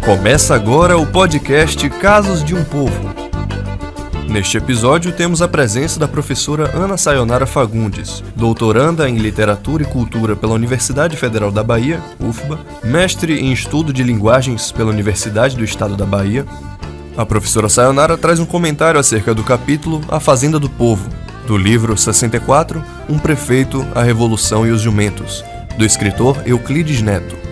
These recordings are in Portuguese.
Começa agora o podcast Casos de um Povo. Neste episódio temos a presença da professora Ana Sayonara Fagundes, doutoranda em Literatura e Cultura pela Universidade Federal da Bahia, UFBA, mestre em Estudo de Linguagens pela Universidade do Estado da Bahia. A professora Sayonara traz um comentário acerca do capítulo A Fazenda do Povo, do livro 64, Um Prefeito, a Revolução e os Jumentos, do escritor Euclides Neto.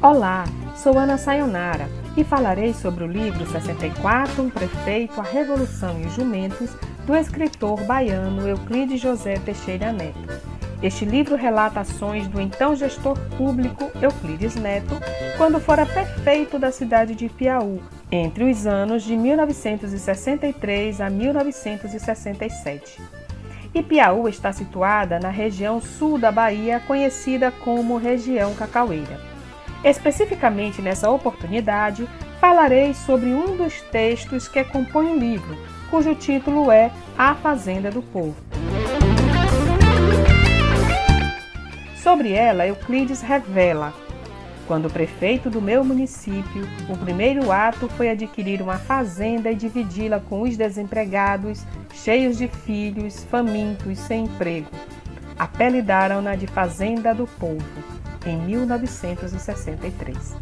Olá, sou Ana Sayonara e falarei sobre o livro 64, Um Prefeito, a Revolução e os Jumentos, do escritor baiano Euclides José Teixeira Neto. Este livro relata ações do então gestor público Euclides Neto, quando fora prefeito da cidade de Piauí, entre os anos de 1963 a 1967. E Piauí está situada na região sul da Bahia, conhecida como região cacaueira. Especificamente nessa oportunidade, falarei sobre um dos textos que compõe o livro, cujo título é A Fazenda do Povo. Sobre ela, Euclides revela: quando prefeito do meu município, o primeiro ato foi adquirir uma fazenda e dividi-la com os desempregados, cheios de filhos, famintos, sem emprego. Apelidaram-na de Fazenda do Povo, em 1963.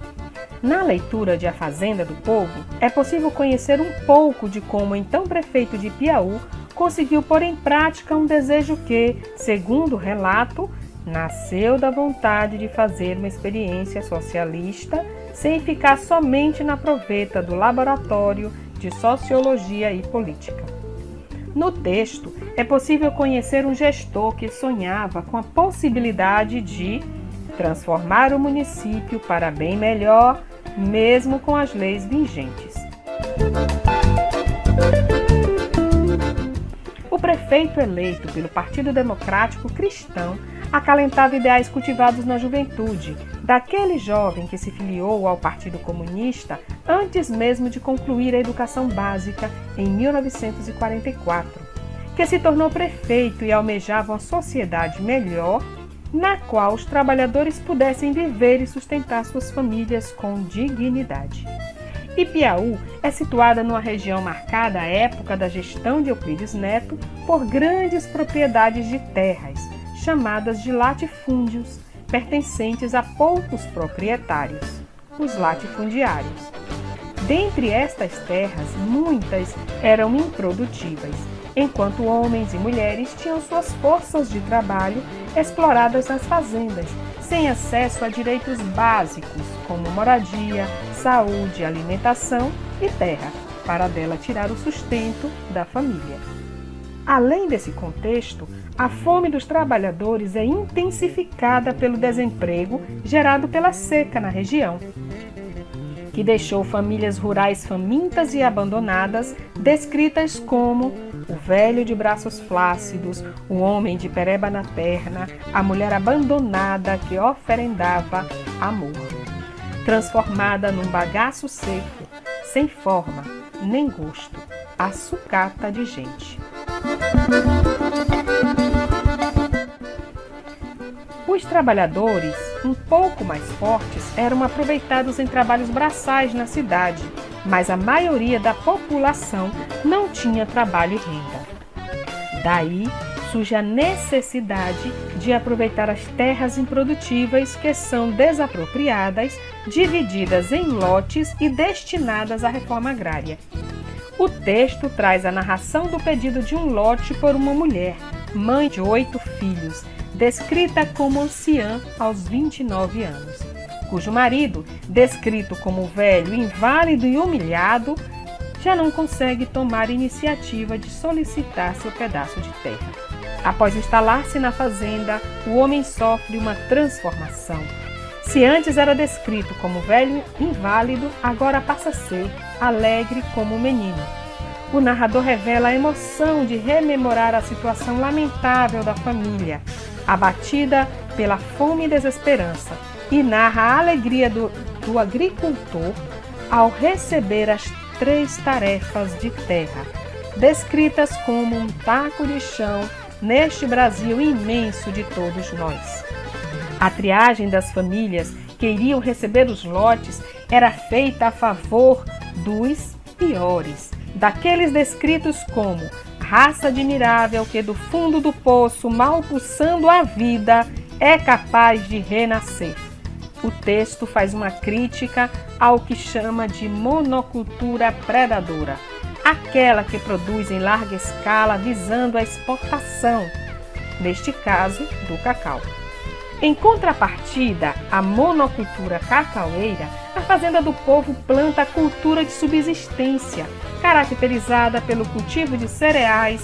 Na leitura de A Fazenda do Povo, é possível conhecer um pouco de como o então prefeito de Piauí conseguiu pôr em prática um desejo que, segundo o relato, nasceu da vontade de fazer uma experiência socialista sem ficar somente na proveta do laboratório de sociologia e política. No texto, é possível conhecer um gestor que sonhava com a possibilidade de transformar o município para bem melhor, mesmo com as leis vigentes. O prefeito eleito pelo Partido Democrático Cristão acalentava ideais cultivados na juventude, daquele jovem que se filiou ao Partido Comunista antes mesmo de concluir a educação básica em 1944, que se tornou prefeito e almejava uma sociedade melhor, na qual os trabalhadores pudessem viver e sustentar suas famílias com dignidade. E Piauí é situada numa região marcada à época da gestão de Euclides Neto por grandes propriedades de terras, chamadas de latifúndios, pertencentes a poucos proprietários, os latifundiários. Dentre estas terras, muitas eram improdutíveis, enquanto homens e mulheres tinham suas forças de trabalho exploradas nas fazendas, sem acesso a direitos básicos como moradia, saúde, alimentação e terra, para dela tirar o sustento da família. Além desse contexto, a fome dos trabalhadores é intensificada pelo desemprego gerado pela seca na região, que deixou famílias rurais famintas e abandonadas, descritas como o velho de braços flácidos, o homem de pereba na perna, a mulher abandonada que oferendava amor, transformada num bagaço seco, sem forma nem gosto, a sucata de gente. Os trabalhadores, um pouco mais fortes, eram aproveitados em trabalhos braçais na cidade, mas a maioria da população não tinha trabalho e renda. Daí surge a necessidade de aproveitar as terras improdutivas que são desapropriadas, divididas em lotes e destinadas à reforma agrária. O texto traz a narração do pedido de um lote por uma mulher, mãe de 8 filhos, descrita como anciã aos 29 anos, cujo marido, descrito como velho, inválido e humilhado, já não consegue tomar iniciativa de solicitar seu pedaço de terra. Após instalar-se na fazenda, o homem sofre uma transformação. Se antes era descrito como velho inválido, agora passa a ser alegre como um menino. O narrador revela a emoção de rememorar a situação lamentável da família, abatida pela fome e desesperança, e narra a alegria do agricultor ao receber as 3 tarefas de terra, descritas como um taco de chão neste Brasil imenso de todos nós. A triagem das famílias que iriam receber os lotes era feita a favor dos piores, daqueles descritos como raça admirável que do fundo do poço, mal pulsando a vida, é capaz de renascer. O texto faz uma crítica ao que chama de monocultura predadora, aquela que produz em larga escala visando a exportação, neste caso, do cacau. Em contrapartida à monocultura cacaueira, a Fazenda do Povo planta a cultura de subsistência, caracterizada pelo cultivo de cereais,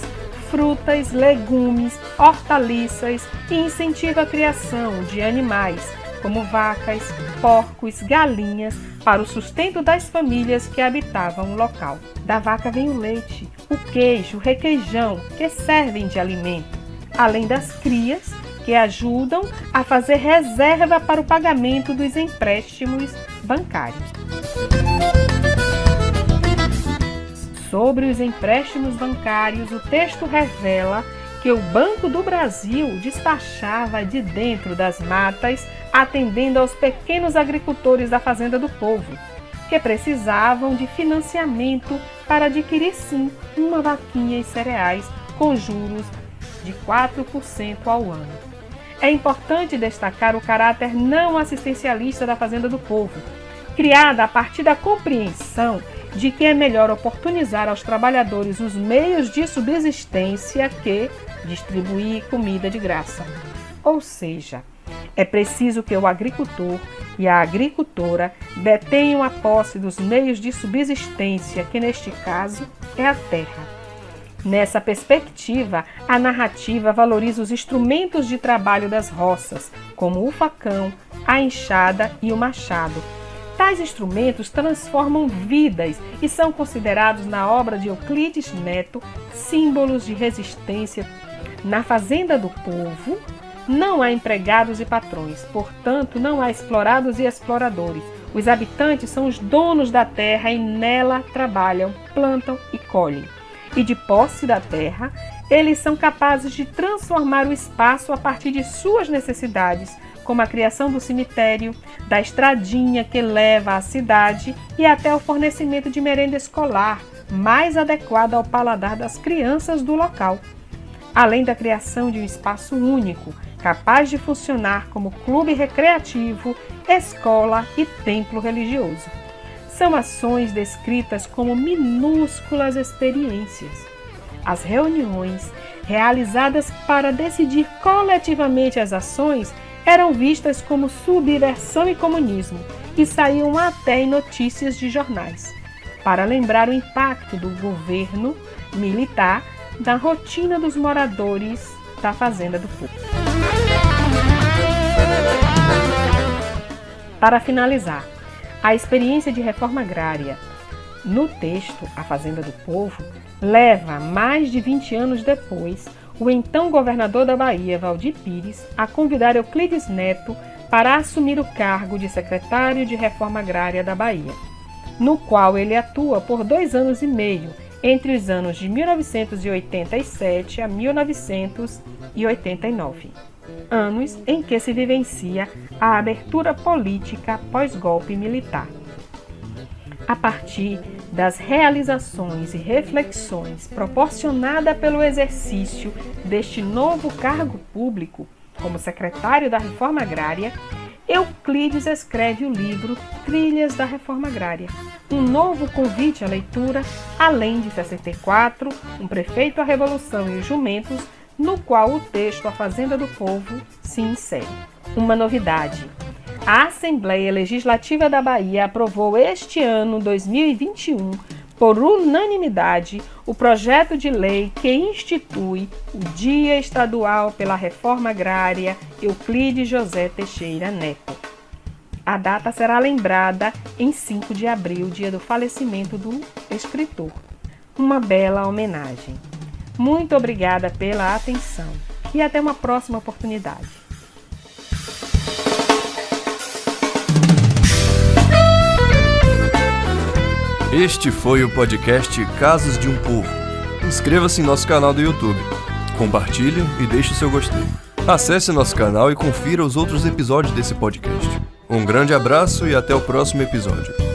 frutas, legumes, hortaliças e incentiva a criação de animais, como vacas, porcos, galinhas, para o sustento das famílias que habitavam o local. Da vaca vem o leite, o queijo, o requeijão, que servem de alimento, além das crias, que ajudam a fazer reserva para o pagamento dos empréstimos bancários. Sobre os empréstimos bancários, o texto revela que o Banco do Brasil despachava de dentro das matas, atendendo aos pequenos agricultores da Fazenda do Povo, que precisavam de financiamento para adquirir, sim, uma vaquinha e cereais com juros de 4% ao ano. É importante destacar o caráter não assistencialista da Fazenda do Povo, criada a partir da compreensão de que é melhor oportunizar aos trabalhadores os meios de subsistência que distribuir comida de graça. Ou seja, é preciso que o agricultor e a agricultora detenham a posse dos meios de subsistência, que neste caso é a terra. Nessa perspectiva, a narrativa valoriza os instrumentos de trabalho das roças, como o facão, a enxada e o machado. Tais instrumentos transformam vidas e são considerados na obra de Euclides Neto símbolos de resistência. Na Fazenda do Povo, não há empregados e patrões, portanto, não há explorados e exploradores. Os habitantes são os donos da terra e nela trabalham, plantam e colhem. E de posse da terra, eles são capazes de transformar o espaço a partir de suas necessidades, como a criação do cemitério, da estradinha que leva à cidade e até o fornecimento de merenda escolar, mais adequada ao paladar das crianças do local. Além da criação de um espaço único, capaz de funcionar como clube recreativo, escola e templo religioso. São ações descritas como minúsculas experiências. As reuniões, realizadas para decidir coletivamente as ações, eram vistas como subversão e comunismo e saíam até em notícias de jornais, para lembrar o impacto do governo militar na rotina dos moradores da Fazenda do Povo. Para finalizar, a experiência de reforma agrária no texto A Fazenda do Povo leva, mais de 20 anos depois, o então governador da Bahia, Valdir Pires, a convidar Euclides Neto para assumir o cargo de secretário de Reforma Agrária da Bahia, no qual ele atua por 2 anos e meio, entre os anos de 1987 a 1989, anos em que se vivencia a abertura política pós-golpe militar. A partir das realizações e reflexões proporcionadas pelo exercício deste novo cargo público, como secretário da Reforma Agrária, Euclides escreve o livro Trilhas da Reforma Agrária, um novo convite à leitura, além de 64, Um Prefeito à Revolução e os Jumentos, no qual o texto A Fazenda do Povo se insere. Uma novidade: a Assembleia Legislativa da Bahia aprovou este ano, 2021, por unanimidade, o projeto de lei que institui o Dia Estadual pela Reforma Agrária Euclides José Teixeira Neto. A data será lembrada em 5 de abril, dia do falecimento do escritor. Uma bela homenagem. Muito obrigada pela atenção e até uma próxima oportunidade. Este foi o podcast Casos de um Povo. Inscreva-se em nosso canal do YouTube. Compartilhe e deixe o seu gostei. Acesse nosso canal e confira os outros episódios desse podcast. Um grande abraço e até o próximo episódio.